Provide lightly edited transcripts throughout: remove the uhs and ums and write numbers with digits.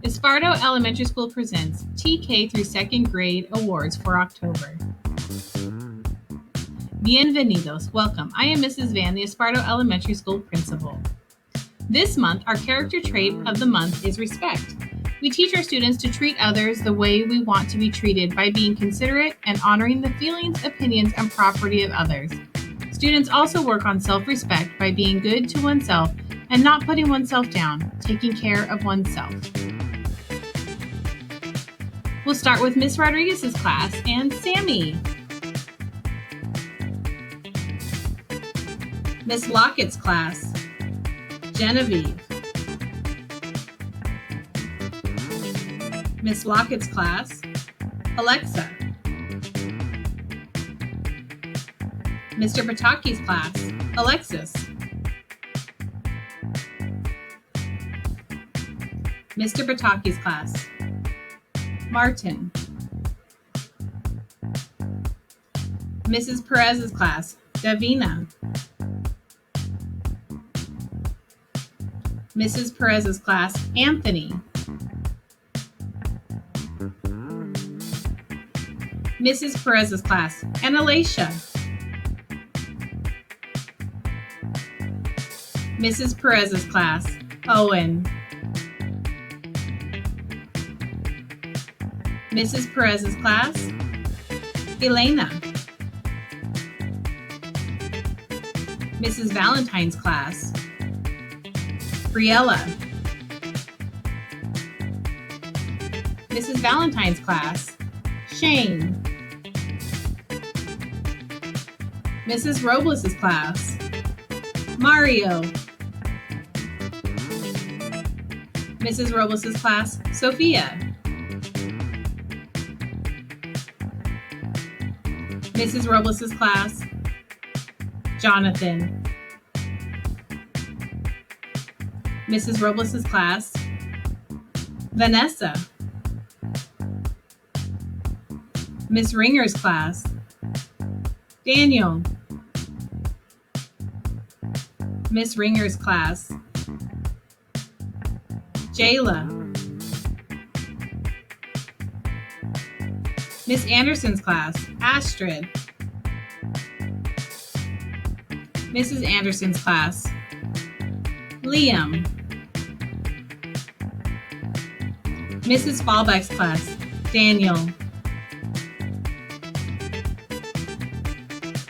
Esparto Elementary School presents TK through 2nd grade awards for October. Bienvenidos, welcome. I am Mrs. Van, the Esparto Elementary School principal. This month, our character trait of the month is respect. We teach our students to treat others the way we want to be treated by being considerate and honoring the feelings, opinions, and property of others. Students also work on self-respect by being good to oneself and not putting oneself down, taking care of oneself. We'll start with Miss Rodriguez's class and Sammy. Miss Lockett's class, Genevieve. Miss Lockett's class, Alexa. Mr. Pataky's class, Alexis. Mr. Pataky's class, Martin. Mrs. Perez's class, Davina. Mrs. Perez's class, Anthony. Mrs. Perez's class, Annalacia. Mrs. Perez's class, Owen. Mrs. Perez's class, Elena. Mrs. Valentine's class, Briella. Mrs. Valentine's class, Shane. Mrs. Rûbles' class, Mario. Mrs. Rûbles' class, Sophia. Mrs. Rûbles' class, Jonathan. Mrs. Rûbles' class, Vanessa. Miss Ringer's class, Daniel. Miss Ringer's class, Jayla. Miss Anderson's class, Astrid. Mrs. Anderson's class, Liam. Mrs. Fallbeck's class, Daniel.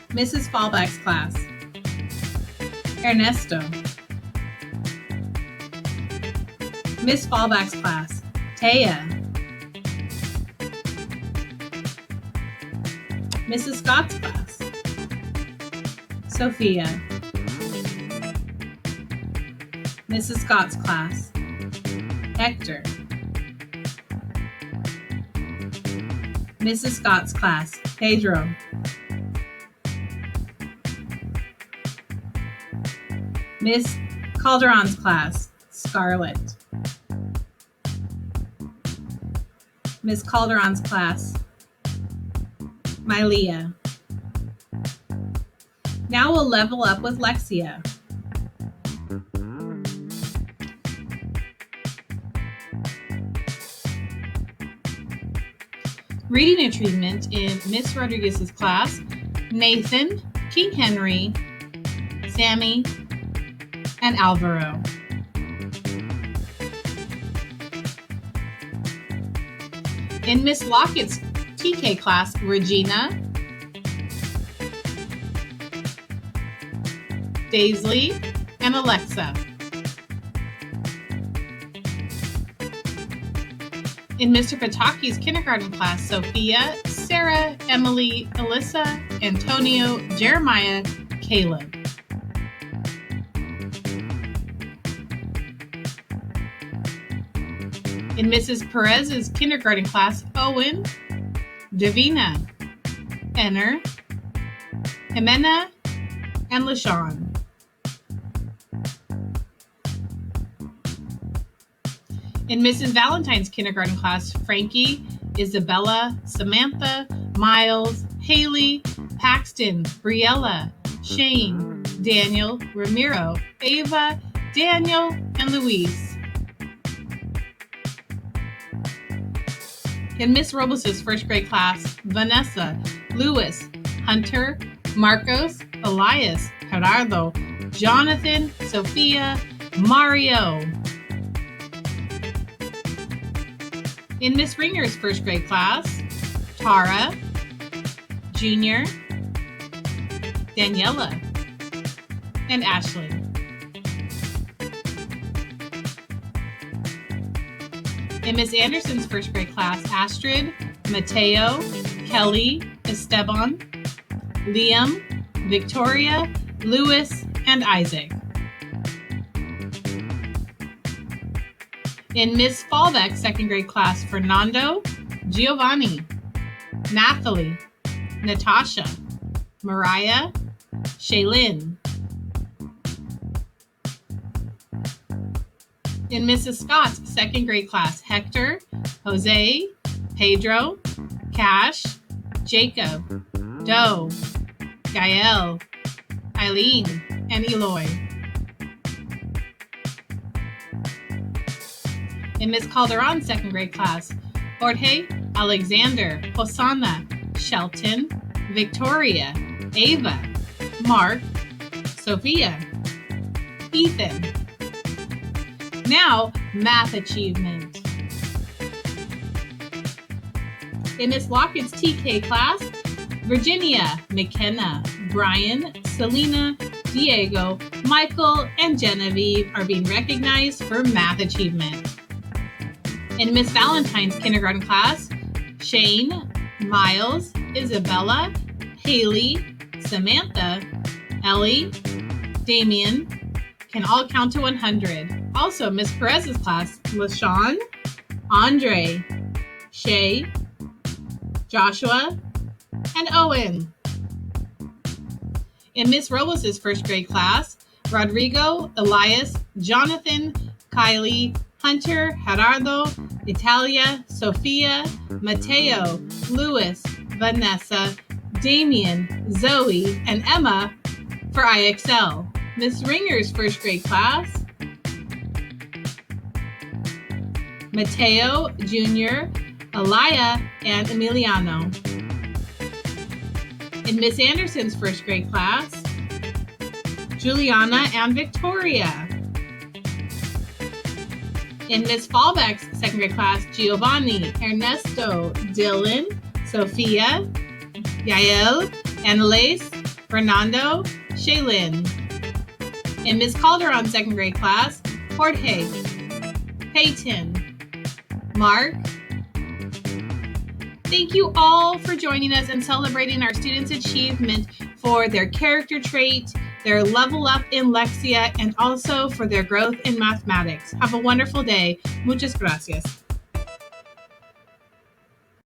Mrs. Fallbeck's class, Ernesto. Miss Fallbeck's class, Taya. Mrs. Scott's class, Sophia. Mrs. Scott's class, Hector. Mrs. Scott's class, Pedro. Miss Calderon's class, Scarlett. Miss Calderon's class, Mylea. Now we'll level up with Lexia. Reading achievement in Miss Rodriguez's class, Nathan, King Henry, Sammy, and Alvaro. In Miss Lockett's TK class, Regina, Daisley, and Alexa. In Mr. Pataky's kindergarten class, Sophia, Sarah, Emily, Alyssa, Antonio, Jeremiah, Caleb. In Mrs. Perez's kindergarten class, Owen, Davina, Enner, Jimena, and LaShawn. In Mrs. Valentine's kindergarten class, Franky, Isabella, Samantha, Miles, Haley, Paxton, Briella, Shane, Daniel, Ramiro, Ava, Daniel, and Luis. In Miss Rûbles' first grade class, Vanessa, Louis, Hunter, Marcos, Elias, Gerardo, Jonathan, Sophia, Mario. In Miss Ringer's first grade class, Tara, Junior, Daniela, and Ashley. In Miss Anderson's first grade class, Astrid, Mateo, Kelly, Esteban, Liam, Victoria, Louis, and Isaac. In Miss Fallbeck's second grade class, Fernando, Giovanni, Nathalie, Natasha, Mariah, Shaylin. In Mrs. Scott's second grade class, Hector, Jose, Pedro, Cash, Jacob, Doe, Gael, Eileen, and Eloy. In Miss Calderon's second grade class, Jorge, Alexander, Hosanna, Shelton, Victoria, Ava, Mark, Sophia, Ethan. Now, math achievement. In Miss Lockett's TK class, Virginia, McKenna, Brian, Selena, Diego, Michael, and Genevieve are being recognized for math achievement. In Miss Valentine's kindergarten class, Shane, Miles, Isabella, Haley, Samantha, Ellie, Damien can all count to 100. Also, Miss Perez's class, LaShawn, Andre, Shay, Joshua, and Owen. In Miss Robles' first grade class, Rodrigo, Elias, Jonathan, Kylie, Hunter, Gerardo, Italia, Sophia, Mateo, Louis, Vanessa, Damien, Zoe, and Emma for IXL. Miss Ringer's first grade class, Mateo, Junior, Elia, and Emiliano. In Miss Anderson's first grade class, Juliana and Victoria. In Miss Fallbeck's second grade class, Giovanni, Ernesto, Dylan, Sophia, Yael, Annalise, Fernando, Shaylin. In Miss Calderon's second grade class, Jorge, Peyton, Mark. Thank you all for joining us and celebrating our students' achievement for their character trait, their level up in Lexia, and also for their growth in mathematics. Have a wonderful day. Muchas gracias.